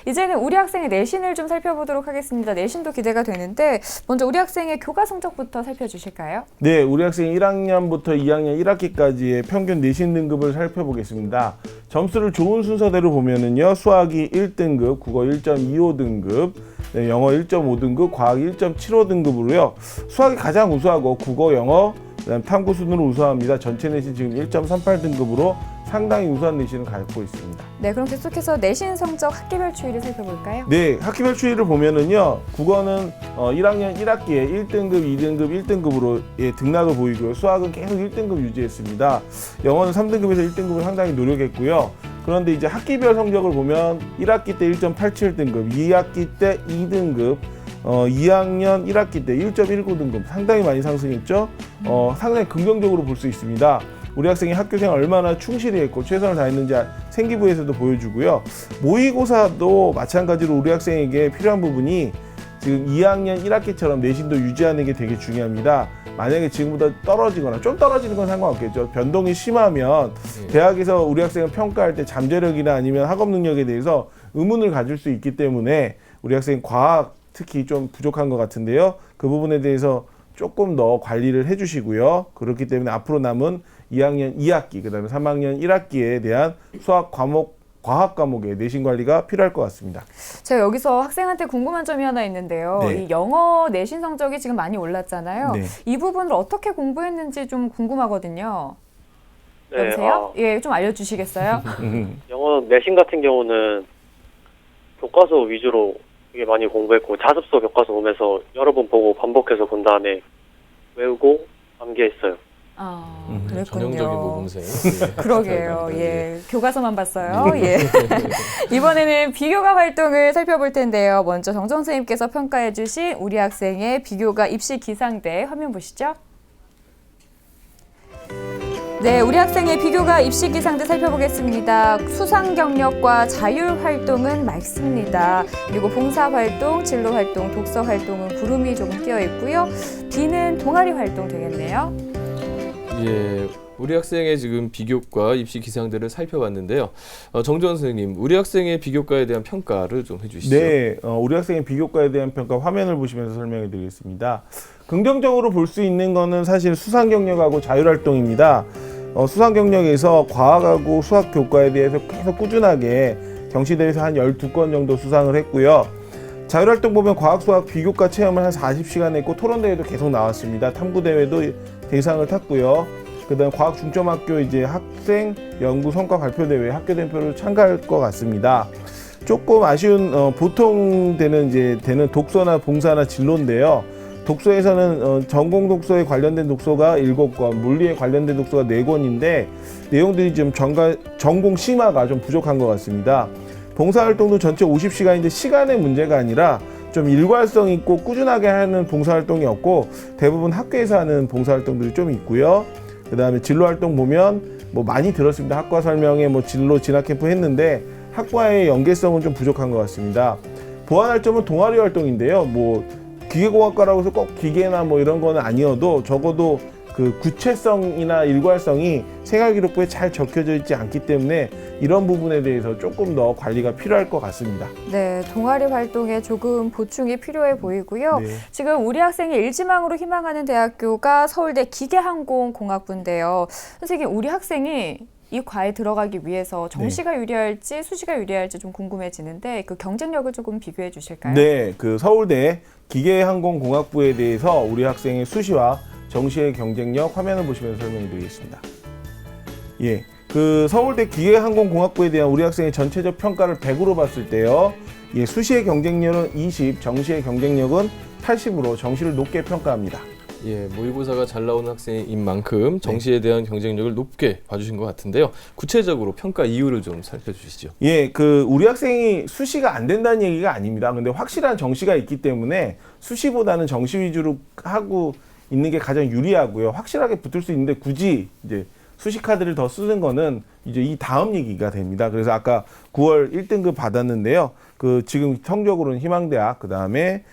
이제는 우리 학생의 내신을 좀 살펴보도록 하겠습니다. 내신도 기대가 되는데 먼저 우리 학생의 교과 성적부터 살펴주실까요? 네, 우리 학생 1학년부터 2학년 1학기까지의 평균 내신 등급을 살펴보겠습니다. 점수를 좋은 순서대로 보면은요, 수학이 1등급, 국어 1.25등급, 네, 영어 1.5등급, 과학 1.75등급으로요. 수학이 가장 우수하고 국어, 영어, 그다음 탐구 수능으로 우수합니다. 전체 내신 지금 1.38등급으로 상당히 우수한 내신을 갖고 있습니다. 네, 그럼 계속해서 내신 성적 학기별 추이를 살펴볼까요? 네, 학기별 추이를 보면은요, 국어는 1학년 1학기에 1등급, 2등급, 1등급으로 등락을 보이고요. 수학은 계속 1등급 유지했습니다. 영어는 3등급에서 1등급을 상당히 노력했고요. 그런데 이제 학기별 성적을 보면 1학기 때 1.87등급, 2학기 때 2등급, 2학년 1학기 때 1.19등급 상당히 많이 상승했죠. 상당히 긍정적으로 볼 수 있습니다. 우리 학생이 학교생활 얼마나 충실히 했고 최선을 다했는지 생기부에서도 보여주고요. 모의고사도 마찬가지로 우리 학생에게 필요한 부분이 지금 2학년 1학기처럼 내신도 유지하는 게 되게 중요합니다. 만약에 지금보다 떨어지거나 좀 떨어지는 건 상관없겠죠. 변동이 심하면 대학에서 우리 학생을 평가할 때 잠재력이나 아니면 학업 능력에 대해서 의문을 가질 수 있기 때문에 우리 학생 과학 특히 좀 부족한 것 같은데요. 그 부분에 대해서 조금 더 관리를 해주시고요. 그렇기 때문에 앞으로 남은 2학년 2학기, 그 다음에 3학년 1학기에 대한 수학 과목, 과학 과목의 내신 관리가 필요할 것 같습니다. 제가 여기서 학생한테 궁금한 점이 하나 있는데요. 네. 이 영어 내신 성적이 지금 많이 올랐잖아요. 네. 이 부분을 어떻게 공부했는지 좀 궁금하거든요. 네, 여보세요? 예, 좀 알려주시겠어요? 영어 내신 같은 경우는 교과서 위주로 되게 많이 공부했고 자습서 교과서 보면서 여러 번 보고 반복해서 본 다음에 외우고 암기했어요. 그랬군요. 전형적인 모범생. 그러게요. 예, 교과서만 봤어요. 예. 이번에는 비교과 활동을 살펴볼 텐데요. 먼저 정정 선생님께서 평가해주신 우리 학생의 비교과 입시 기상대 화면 보시죠. 네, 우리 학생의 비교과 입시 기상대 살펴보겠습니다. 수상 경력과 자율 활동은 맑습니다. 그리고 봉사 활동, 진로 활동, 독서 활동은 구름이 조금 끼어 있고요. B는 동아리 활동 되겠네요. 예, 우리 학생의 지금 비교과 입시 기상들을 살펴봤는데요. 정조원 선생님, 우리 학생의 비교과에 대한 평가를 좀 해주시죠. 네, 우리 학생의 비교과에 대한 평가 화면을 보시면서 설명해 드리겠습니다. 긍정적으로 볼 수 있는 거는 사실 수상 경력하고 자율 활동입니다. 수상 경력에서 과학하고 수학 교과에 대해서 계속 꾸준하게 경시대회에서 한 12건 정도 수상을 했고요. 자율활동 보면 과학, 수학, 비교과 체험을 한 40시간 했고 토론대회도 계속 나왔습니다. 탐구대회도 대상을 탔고요. 그 다음 과학 중점학교 이제 학생 연구 성과 발표대회 학교 대표로 참가할 것 같습니다. 조금 아쉬운 보통 되는 독서나 봉사나 진로인데요. 독서에서는 전공 독서에 관련된 독서가 7권, 물리에 관련된 독서가 4권인데 내용들이 좀 전공 심화가 좀 부족한 것 같습니다. 봉사활동도 전체 50시간인데 시간의 문제가 아니라 좀 일괄성 있고 꾸준하게 하는 봉사활동이 없고 대부분 학교에서 하는 봉사활동들이 좀 있고요. 그 다음에 진로활동 보면 뭐 많이 들었습니다. 학과 설명에 뭐 진로 진학캠프 했는데 학과의 연계성은 좀 부족한 것 같습니다. 보완할 점은 동아리 활동인데요. 뭐 기계공학과라고 해서 꼭 기계나 뭐 이런 거는 아니어도 적어도 그 구체성이나 일괄성이 생활기록부에 잘 적혀져 있지 않기 때문에 이런 부분에 대해서 조금 더 관리가 필요할 것 같습니다. 네, 동아리 활동에 조금 보충이 필요해 보이고요. 네. 지금 우리 학생이 일지망으로 희망하는 대학교가 서울대 기계항공공학부인데요. 선생님, 우리 학생이 이 과에 들어가기 위해서 정시가 유리할지 수시가 유리할지 좀 궁금해지는데 그 경쟁력을 조금 비교해 주실까요? 네, 그 서울대 기계항공공학부에 대해서 우리 학생의 수시와 정시의 경쟁력 화면을 보시면서 설명해 드리겠습니다. 예, 그 서울대 기계항공공학부에 대한 우리 학생의 전체적 평가를 100으로 봤을 때요. 예, 수시의 경쟁력은 20, 정시의 경쟁력은 80으로 정시를 높게 평가합니다. 예, 모의고사가 잘 나오는 학생인 만큼 정시에 대한 경쟁력을 높게 봐주신 것 같은데요. 구체적으로 평가 이유를 좀 살펴주시죠. 예, 그 우리 학생이 수시가 안 된다는 얘기가 아닙니다. 근데 확실한 정시가 있기 때문에 수시보다는 정시 위주로 하고 있는 게 가장 유리하고요. 확실하게 붙을 수 있는데 굳이 이제 수시 카드를 더 쓰는 거는 이제 이 다음 얘기가 됩니다. 그래서 아까 9월 1등급 받았는데요. 그 지금 성적으로는 희망대학, 그 다음에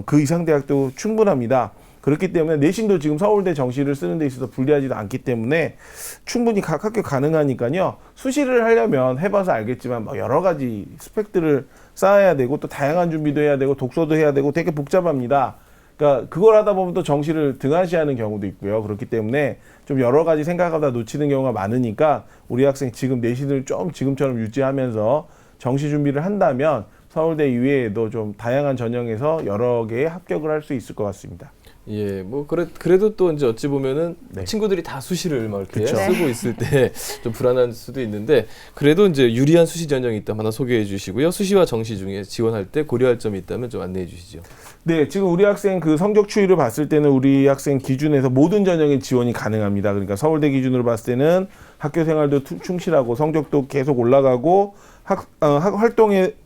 그 이상 대학도 충분합니다. 그렇기 때문에 내신도 지금 서울대 정시를 쓰는 데 있어서 불리하지도 않기 때문에 충분히 각 학교 가능하니까요. 수시를 하려면 해봐서 알겠지만 뭐 여러 가지 스펙들을 쌓아야 되고 또 다양한 준비도 해야 되고 독서도 해야 되고 되게 복잡합니다. 그러니까 그걸 하다 보면 또 정시를 등한시하는 경우도 있고요. 그렇기 때문에 좀 여러 가지 생각하다 놓치는 경우가 많으니까 우리 학생 지금 내신을 좀 지금처럼 유지하면서 정시 준비를 한다면 서울대 이외에도 좀 다양한 전형에서 여러 개의 합격을 할 수 있을 것 같습니다. 예, 뭐 그래도 또 이제 어찌 보면은 네. 친구들이 다 수시를 막 이렇게 그쵸. 쓰고 있을 때 좀 불안할 수도 있는데 그래도 이제 유리한 수시 전형이 있다면 하나 소개해 주시고요. 수시와 정시 중에 지원할 때 고려할 점이 있다면 좀 안내해 주시죠. 네, 지금 우리 학생 그 성적 추이를 봤을 때는 우리 학생 기준에서 모든 전형의 지원이 가능합니다. 그러니까 서울대 기준으로 봤을 때는 학교 생활도 충실하고 성적도 계속 올라가고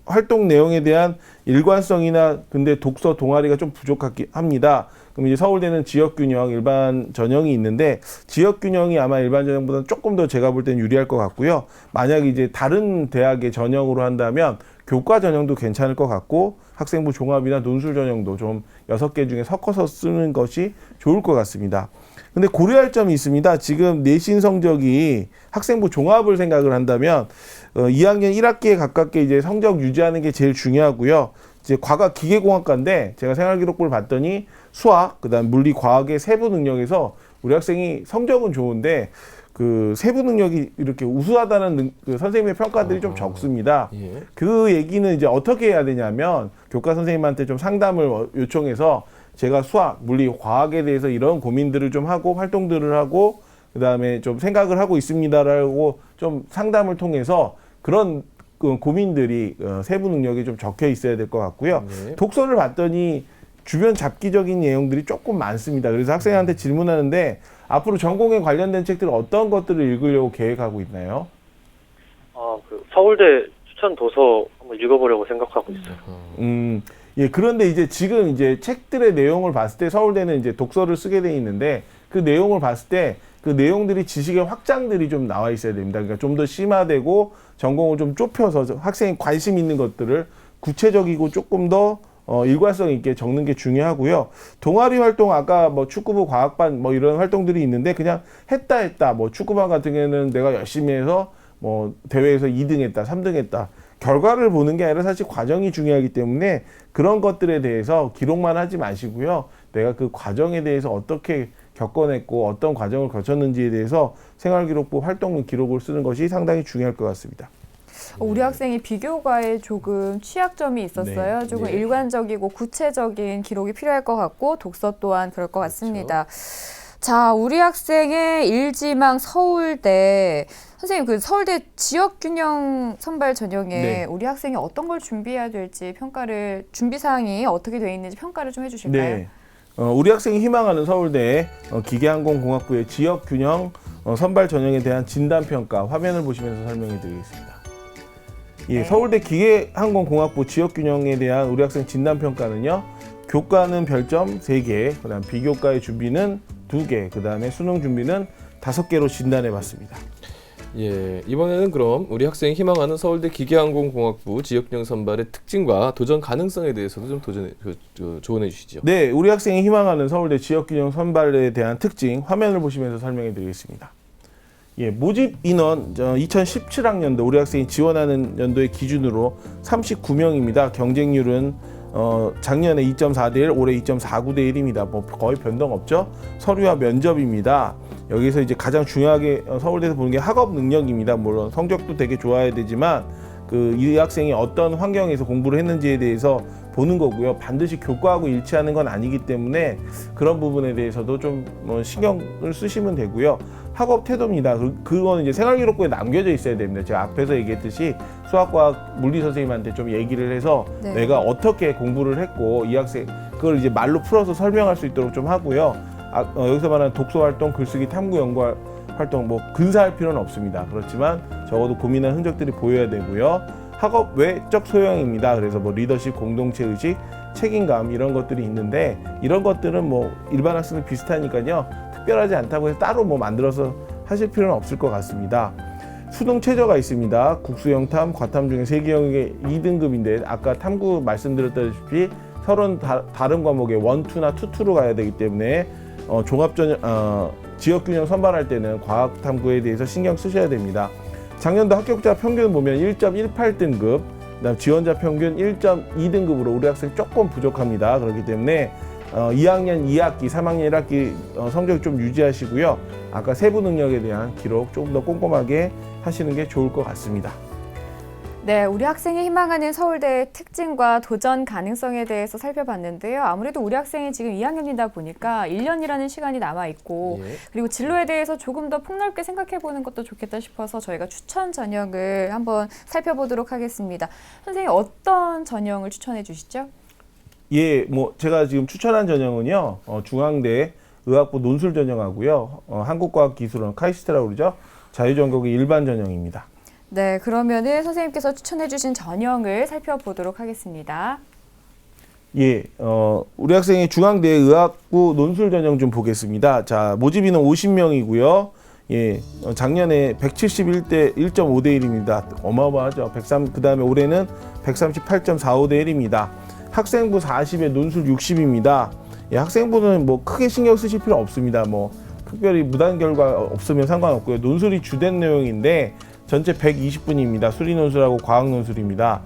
활동 내용에 대한 일관성이나 근데 독서 동아리가 좀 부족합니다. 그럼 이제 서울대는 지역균형 일반 전형이 있는데 지역균형이 아마 일반 전형보다는 조금 더 제가 볼 때는 유리할 것 같고요. 만약에 이제 다른 대학의 전형으로 한다면 교과 전형도 괜찮을 것 같고 학생부 종합이나 논술 전형도 좀 6개 중에 섞어서 쓰는 것이 좋을 것 같습니다. 근데 고려할 점이 있습니다. 지금 내신 성적이 학생부 종합을 생각을 한다면 2학년 1학기에 가깝게 이제 성적 유지하는 게 제일 중요하고요. 이제 과가 기계공학과인데 제가 생활기록부를 봤더니 수학, 그다음 물리, 과학의 세부 능력에서 우리 학생이 성적은 좋은데 그 세부 능력이 이렇게 우수하다는 그 선생님의 평가들이 좀 적습니다. 예. 그 얘기는 이제 어떻게 해야 되냐면 교과 선생님한테 좀 상담을 요청해서 제가 수학, 물리, 과학에 대해서 이런 고민들을 좀 하고 활동들을 하고 그다음에 좀 생각을 하고 있습니다라고 좀 상담을 통해서 그런 고민들이 세부 능력이 좀 적혀 있어야 될 것 같고요. 네. 독서를 봤더니 주변 잡기적인 내용들이 조금 많습니다. 그래서 학생한테 질문하는데 앞으로 전공에 관련된 책들을 어떤 것들을 읽으려고 계획하고 있나요? 그 서울대 추천 도서 한번 읽어보려고 생각하고 있어요. 예, 그런데 이제 지금 이제 책들의 내용을 봤을 때 서울대는 이제 독서를 쓰게 돼 있는데 그 내용을 봤을 때 그 내용들이 지식의 확장들이 좀 나와 있어야 됩니다. 그러니까 좀 더 심화되고 전공을 좀 좁혀서 학생이 관심 있는 것들을 구체적이고 조금 더 일관성 있게 적는 게 중요하고요. 동아리 활동 아까 뭐 축구부 과학반 뭐 이런 활동들이 있는데 그냥 했다 뭐 축구반 같은 경우에는 내가 열심히 해서 뭐 대회에서 2등 했다 3등 했다 결과를 보는 게 아니라 사실 과정이 중요하기 때문에 그런 것들에 대해서 기록만 하지 마시고요. 내가 그 과정에 대해서 어떻게 겪어냈고 어떤 과정을 거쳤는지에 대해서 생활기록부 활동 기록을 쓰는 것이 상당히 중요할 것 같습니다. 우리 학생이 비교과에 조금 취약점이 있었어요. 네. 조금 네. 일관적이고 구체적인 기록이 필요할 것 같고 독서 또한 그럴 것 같습니다. 자, 우리 학생의 일지망 서울대. 선생님, 그 서울대 지역균형 선발 전형에 네. 우리 학생이 어떤 걸 준비해야 될지 평가를 준비 사항이 어떻게 되어 있는지 평가를 좀 해주실까요? 네. 우리 학생이 희망하는 서울대 기계항공공학부의 지역균형 선발 전형에 대한 진단평가 화면을 보시면서 설명해 드리겠습니다. 예, 네. 서울대 기계항공공학부 지역균형에 대한 우리 학생 진단평가는요. 교과는 별점 3개, 그다음 비교과의 준비는 2개, 그다음에 수능 준비는 5개로 진단해 봤습니다. 예, 이번에는 그럼 우리 학생이 희망하는 서울대 기계항공공학부 지역균형 선발의 특징과 도전 가능성에 대해서도 좀 조언해 주시죠. 네, 우리 학생이 희망하는 서울대 지역균형 선발에 대한 특징 화면을 보시면서 설명해 드리겠습니다. 예, 모집 인원 2017학년도 우리 학생이 지원하는 연도의 기준으로 39명입니다. 경쟁률은 작년에 2.4대 1, 올해 2.49대 1입니다. 뭐 거의 변동 없죠. 서류와 면접입니다. 여기서 이제 가장 중요하게 서울대에서 보는 게 학업 능력입니다. 물론 성적도 되게 좋아야 되지만 이 학생이 어떤 환경에서 공부를 했는지에 대해서 보는 거고요. 반드시 교과하고 일치하는 건 아니기 때문에 그런 부분에 대해서도 좀 신경을 쓰시면 되고요. 학업 태도입니다. 그거는 이제 생활기록부에 남겨져 있어야 됩니다. 제가 앞에서 얘기했듯이 수학과학 물리 선생님한테 좀 얘기를 해서 네. 내가 어떻게 공부를 했고 이 학생 그걸 이제 말로 풀어서 설명할 수 있도록 좀 하고요. 여기서 말하는 독서 활동, 글쓰기, 탐구, 연구 활동 뭐 근사할 필요는 없습니다. 그렇지만 적어도 고민한 흔적들이 보여야 되고요. 학업 외적 소양입니다. 그래서 뭐 리더십, 공동체 의식, 책임감 이런 것들이 있는데 이런 것들은 뭐 일반 학생들 비슷하니까요. 특별하지 않다고 해서 따로 뭐 만들어서 하실 필요는 없을 것 같습니다. 수능 최저가 있습니다. 국수형 탐, 과탐 중에 3개형의 2등급인데 아까 탐구 말씀드렸다시피 서론 다른 과목에 1, 2나 2, 2로 가야 되기 때문에 지역균형 선발할 때는 과학 탐구에 대해서 신경 쓰셔야 됩니다. 작년도 합격자 평균 보면 1.18등급, 그다음 지원자 평균 1.2등급으로 우리 학생 조금 부족합니다. 그렇기 때문에 2학년 2학기, 3학년 1학기 성적 좀 유지하시고요. 아까 세부 능력에 대한 기록 조금 더 꼼꼼하게 하시는 게 좋을 것 같습니다. 네, 우리 학생이 희망하는 서울대의 특징과 도전 가능성에 대해서 살펴봤는데요. 아무래도 우리 학생이 지금 2학년이다 보니까 1년이라는 시간이 남아있고 예. 그리고 진로에 대해서 조금 더 폭넓게 생각해보는 것도 좋겠다 싶어서 저희가 추천 전형을 한번 살펴보도록 하겠습니다. 선생님 어떤 전형을 추천해 주시죠? 예, 뭐 제가 지금 추천한 전형은요. 중앙대 의학부 논술 전형하고요. 한국과학기술원 카이스트라고 그러죠. 자유전공의 일반 전형입니다. 네, 그러면은 선생님께서 추천해 주신 전형을 살펴보도록 하겠습니다. 예, 우리 학생의 중앙대 의학부 논술 전형 좀 보겠습니다. 자, 모집 인원 50명이고요. 예, 작년에 171대 1.5대 1입니다. 어마어마하죠. 그다음에 올해는 138.45대 1입니다. 학생부 40에 논술 60입니다. 예, 학생부는 뭐 크게 신경 쓰실 필요 없습니다. 뭐 특별히 무단 결과 없으면 상관없고요. 논술이 주된 내용인데 전체 120분입니다. 수리 논술하고 과학 논술입니다.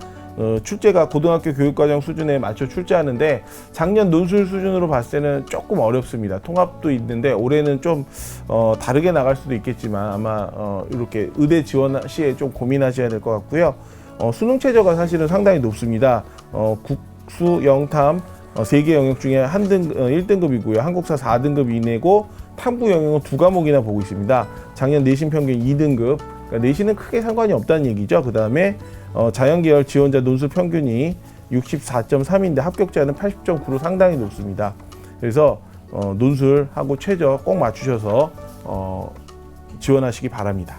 출제가 고등학교 교육과정 수준에 맞춰 출제하는데 작년 논술 수준으로 봤을 때는 조금 어렵습니다. 통합도 있는데 올해는 좀 다르게 나갈 수도 있겠지만 아마 이렇게 의대 지원 시에 좀 고민하셔야 될 것 같고요. 수능 최저가 사실은 상당히 높습니다. 국수, 영탐 3개 영역 중에 1등급이고요. 한국사 4등급 이내고 탐구 영역은 2과목이나 보고 있습니다. 작년 내신 평균 2등급. 그러니까 내신은 크게 상관이 없다는 얘기죠. 그 다음에 자연계열 지원자 논술 평균이 64.3인데 합격자는 80.9로 상당히 높습니다. 그래서 논술하고 최저 꼭 맞추셔서 지원하시기 바랍니다.